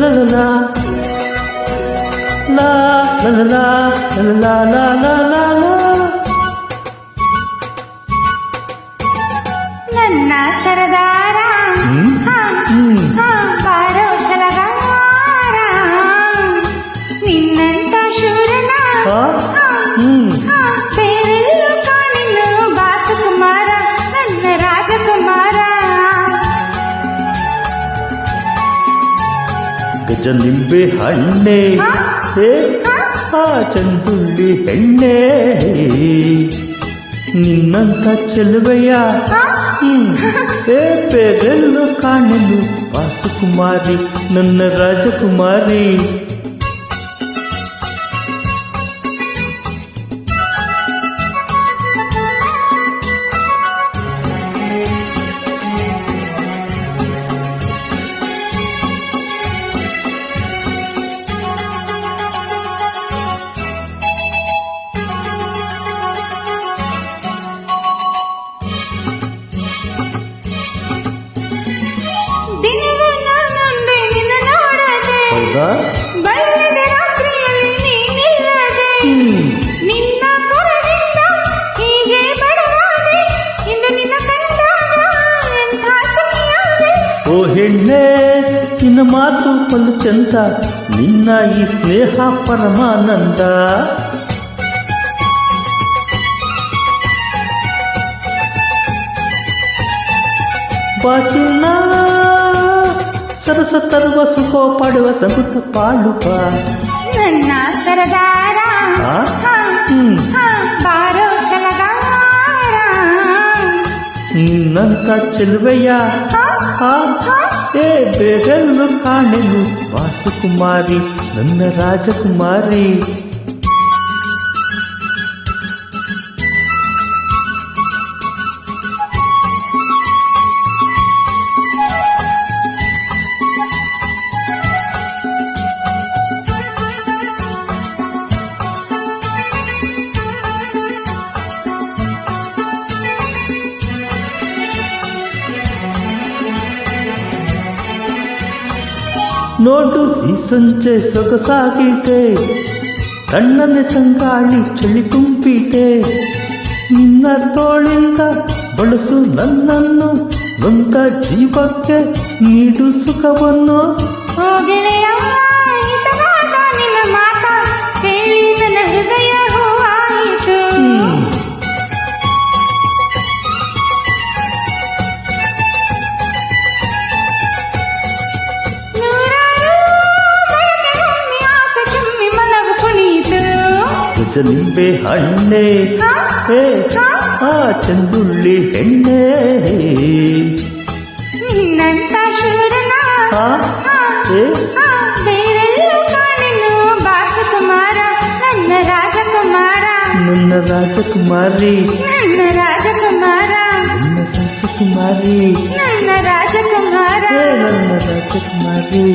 la la la la la la la la la la la. ನನ್ನ ಸರದಾರ ಬಾರೋ ಛಲಗಾರ ನಿನ್ನಂತ ಶೂರನ ಬೇರೆಲ್ಲೂ ಕಾಣಿಲ್ಲ ಬಾಸುಕುಮಾರ ನನ್ನ ರಾಜಕುಮಾರ. ಗಜ ನಿಂಬೆ ಹಣ್ಣೆ ಆ ಚಂದುಳ್ಳಿ ಹೆಣ್ಣೆ ನಿನ್ನಂತ ಚೆಲುವೆಯ ಬೇರೆಲ್ಲೂ ಕಾಣಲು ವಾಸುಕುಮಾರಿ ನನ್ನ ರಾಜಕುಮಾರಿ. ದಿನವೂ ನಾನೊಂದೇ ನಿನ್ನ ನೋಡದೆ ಬೆಳಗಿದ ರಾತ್ರಿಯಲ್ಲಿ ನೀನಿಲ್ಲದೆ ನಿನ್ನ ಕೊರಗಿಂದ ಹೀಗೆ ಬಡವಾದೆ ಇಂದು ನಿನ್ನ ಕಂಡಾಗ ಎಂಥ ಸುಖಿಯಾದೆ. ಓ ಹೆಣ್ಣೆ ನಿನ್ನ ಮಾತು ಪಲುಚಂತ ನಿನ್ನ ಈ ಸ್ನೇಹ ಪರಮಾನಂದ. ಬಾಚಿನ ಸರಸ ತರುವ ಸುಖ ಪಡುವ ತಗುತ್ತ ಪಾಳುವ ನನ್ನ ಸರದಾರ ಬಾರೋ ಛಲಗಾರ ನಿನ್ನಂತ ಚೆಲುವೆಯ ಬೇರೆಲ್ಲೂ ಕಾಣೆನು ವಾಸುಕುಮಾರಿ ನನ್ನ ರಾಜಕುಮಾರಿ. ನೋಡು ಈ ಸಂಜೆ ಸೊಗಸಾಗಿದೆ ಕಣ್ಣನೆ ತಂಗಾಳಿ ಚಳಿ ತುಂಬಿದೆ ನಿನ್ನ ತೋಳಿಂದ ಬಳಸು ನನ್ನನ್ನು ನೊಂದ ಜೀವಕ್ಕೆ ನೀಡು ಸುಖವನ್ನು. ಓ ಗೆಳೆಯ ಹಿತವಾದ ನಿನ್ನ ಮಾತ ಕೇಳಿ ನನ್ನ ಹೃದಯ ಹೂವಾಯಿತು. ಗಜ ನಿಂಬೆ ಹಣ್ಣೆ ಆ ಚಂದುಳ್ಳಿ ಹೆಣ್ಣೆ ನಿನ್ನಂತ ಶೂರನ ಬೇರೆಲ್ಲೂ ಕಾಣೆನು ಬಾಸುಕುಮಾರ ನನ್ನ ರಾಜಕುಮಾರ. ನನ್ನ ರಾಜಕುಮಾರಿ ನನ್ನ ರಾಜಕುಮಾರ ನನ್ನ ರಾಜಕುಮಾರಿ ನನ್ನ ರಾಜಕುಮಾರ ನನ್ನ ರಾಜಕುಮಾರಿ.